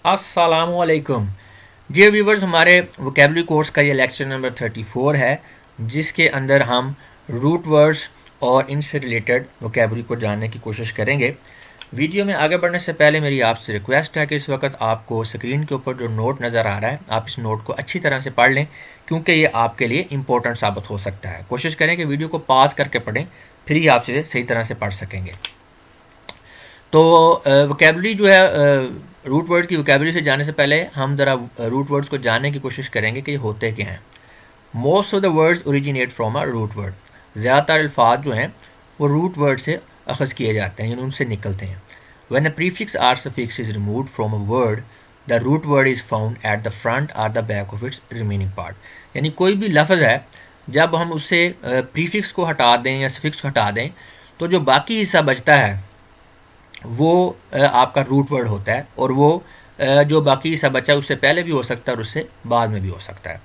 अस्सलामुअलैकुम। जी व्यूवर्स, हमारे vocabulary course का ये लेक्चर नंबर 34 है, जिसके अंदर हम रूट वर्ड्स और इनसे रिलेटेड वोकेबलरी को जानने की कोशिश करेंगे। वीडियो में आगे बढ़ने से पहले मेरी आपसे रिक्वेस्ट है कि इस वक्त आपको स्क्रीन के ऊपर जो नोट नज़र आ रहा है, आप इस नोट को अच्छी तरह से पढ़ लें, क्योंकि ये आपके लिए इम्पोर्टेंट साबित हो सकता है। कोशिश करें कि वीडियो को पॉज करके पढ़ें, फिर ही आप इसे सही तरह से पढ़ सकेंगे। तो वोकेबलरी जो है, रूट वर्ड की वोकेबलरी से जाने से पहले हम ज़रा रूट वर्ड्स को जानने की कोशिश करेंगे कि ये होते क्या हैं। Most of the words originate from a root word. ज़्यादातर अल्फाज जो हैं वो रूट वर्ड से अखज़ किए जाते हैं, यानी उनसे निकलते हैं। When a prefix or suffix is removed from a word, the root word is found at the front or the back of its remaining part. यानी कोई भी लफ्ज़ है, जब हम उससे प्रीफिक्स को हटा दें या सफिक्स को हटा दें, तो जो बाकी हिस्सा बचता है वो आपका रूट वर्ड होता है, और वो जो बाकी हिस्सा बचा है उससे पहले भी हो सकता है और उससे बाद में भी हो सकता है।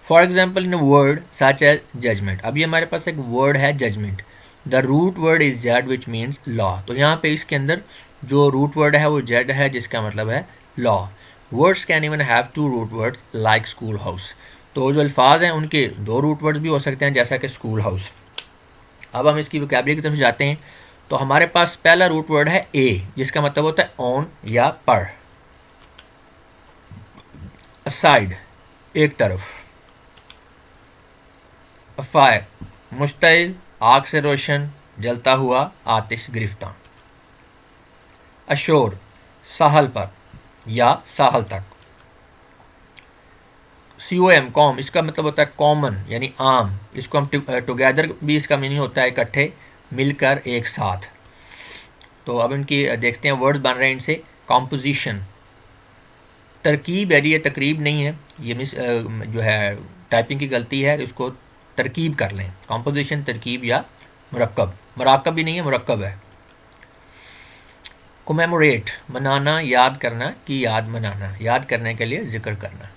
For example, in a word such as judgement. अभी हमारे पास एक वर्ड है judgement. The root word is jud which means law. तो यहाँ पे इसके अंदर जो रूट वर्ड है वो जड है, जिसका मतलब है law. Words can even have two root words like school house. तो जो अल्फाज हैं उनके दो रूट वर्ड्स भी हो सकते हैं, जैसा कि स्कूल हाउस। अब हम इसकी वोकैबुलरी की तरफ जाते हैं। तो हमारे पास पहला रूट वर्ड है ए, जिसका मतलब होता है ऑन या पर। असाइड, एक तरफ। फायर, मुश्तइल, आग से रोशन, जलता हुआ, आतिश गिरफ्तार। अशोर, साहल पर या साहल तक। COM, कॉम, इसका मतलब होता है कॉमन यानी आम। इसको हम टुगेदर भी इसका मीनिंग होता है इकट्ठे, मिलकर, एक साथ। तो अब इनकी देखते हैं वर्ड्स बन रहे हैं इनसे। कॉम्पोजिशन, तरकीब है जी, ये तकरीब नहीं है, ये जो है टाइपिंग की गलती है, इसको तरकीब कर लें। कॉम्पोजिशन, तरकीब या मुरक्कब। मराकब भी नहीं है, मुरक्कब है। कोमेमोरेट, मनाना, याद करना की याद मनाना, याद करने के लिए जिक्र करना।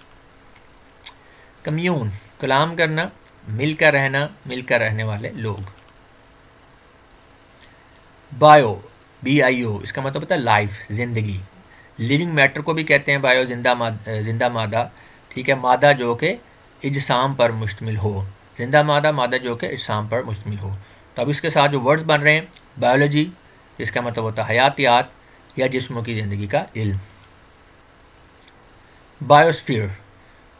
कम्यून, कलाम करना, मिलकर रहना, मिलकर रहने वाले लोग। बायो, BIO, इसका मतलब होता है लाइफ, ज़िंदगी। लिविंग मैटर को भी कहते हैं बायो, जिंदा मादा। ठीक है, मादा जो कि इजसाम पर मुश्तमिल हो। जिंदा मादा, मादा जो कि इजसाम पर मुश्तमिल हो। तो अब इसके साथ जो वर्ड्स बन रहे हैं, बायोलॉजी, इसका मतलब होता है हयातियात या जिस्मों की ज़िंदगी का इल्म। बायोस्फीयर,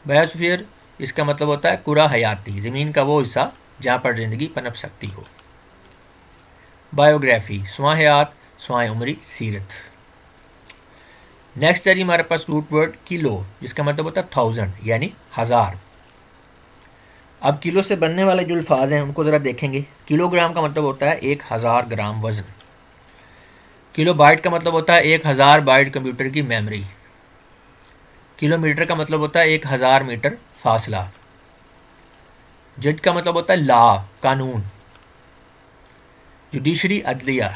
बायोस्फीयर इसका मतलब होता है कुरा हयाती, ज़मीन का वो हिस्सा जहाँ पर ज़िंदगी पनप सकती हो। बायोग्राफी, स्वां हयात, स्वां उमरी, सीरत। नेक्स्ट है जी हमारे पास रूट वर्ड किलो, जिसका मतलब होता है 1000 यानी हज़ार। अब किलो से बनने वाले जो अल्फाज हैं उनको ज़रा देखेंगे। किलोग्राम का मतलब होता है 1000 ग्राम वज़न। किलो बाइट का मतलब होता है 1000 बाइट कंप्यूटर की मेमोरी। किलोमीटर का मतलब होता है 1000 मीटर फासला। जज का मतलब होता है लॉ, कानून। जुडिशरी, अदलिया।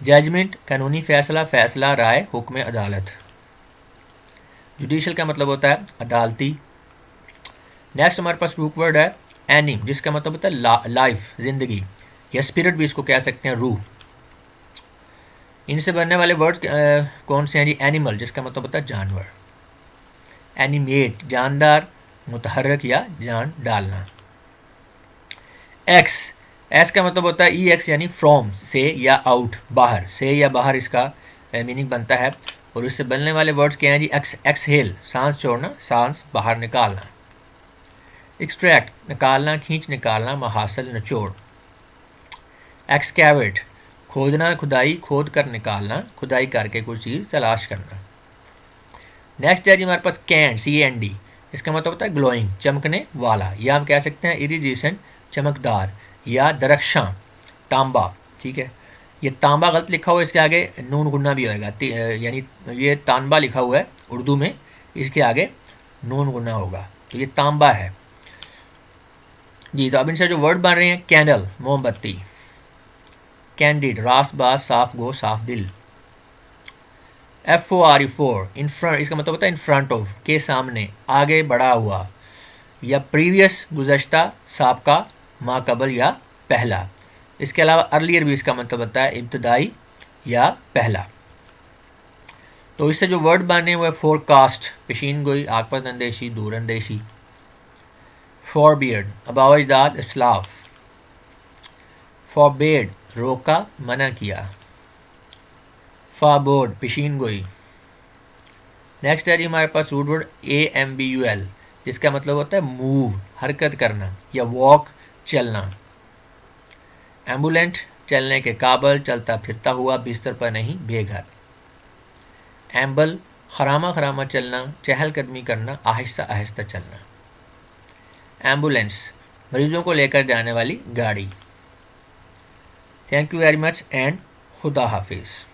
जजमेंट, कानूनी फैसला, फैसला, राय, हुक्म अदालत। जुडिशल का मतलब होता है अदालती। नेक्स्ट हमारे पास रूट वर्ड है एनिम, जिसका मतलब होता है लाइफ, जिंदगी, या स्पिरिट भी इसको कह सकते हैं, रूह। इनसे बनने वाले वर्ड्स कौन से हैं जी? एनिमल, जिसका मतलब होता है जानवर। एनिमेट, जानदार, मुतहर्रक या जान डालना। एक्स, एस का मतलब होता है EX यानी फ्रॉम, से या आउट, बाहर, से या बाहर इसका मीनिंग बनता है। और इससे बनने वाले वर्ड्स क्या हैं जी? एक्सहेल, सांस छोड़ना, सांस बाहर निकालना। एक्सट्रैक्ट, निकालना, खींच निकालना, महासल, निचोड़। एक्सकैवेट, खोदना, खुदाई, खोद कर निकालना, खुदाई करके कोई चीज़ तलाश करना। नेक्स्ट है जी हमारे पास CAND, इसका मतलब होता है ग्लोइंग, चमकने वाला, या हम कह सकते हैं इरिडिसेंट, चमकदार, या दरख्शां, तांबा। ठीक है, ये तांबा गलत लिखा हुआ है, इसके आगे नून गुन्ना भी होएगा, यानी ये तांबा लिखा हुआ है उर्दू में, इसके आगे नून गुन्ना होगा, तो ये तांबा है जी। तो अब इनसे जो वर्ड बन रहे हैं, कैंडल, मोमबत्ती। कैंडिड, रास बास, साफ गो, साफ दिल। FOR, इन फ्रंट, इसका मतलब होता है इन फ्रंट ऑफ, के सामने, आगे बढ़ा हुआ, या प्रीवियस, गुज़श्ता, साबका, माकबल या पहला। इसके अलावा अर्लियर भी इसका मतलब होता है इब्तदाई या पहला। तो इससे जो वर्ड बने हुए फोरकास्ट, पेशीन गोई, आकपत अंदेशी, दूर अंदेशी। फॉरबियर्ड, अबावजदाद, इसलाफ। फॉरबेड, रोका, मना किया। फाबोर्ड, पेशीन गोई। नेक्स्ट है जी हमारे पास रूट वर्ड AMBUL, जिसका मतलब होता है मूव, हरकत करना, या वॉक, चलना। एम्बुलेंट, चलने के काबल, चलता फिरता हुआ, बिस्तर पर नहीं, बेघर। एम्बल, खरामा खरामा चलना, चहलकदमी करना, आहिस्ता आहिस्ता चलना। एम्बुलेंस, मरीजों को लेकर जाने वाली गाड़ी। Thank you very much and खुदा हाफिज़।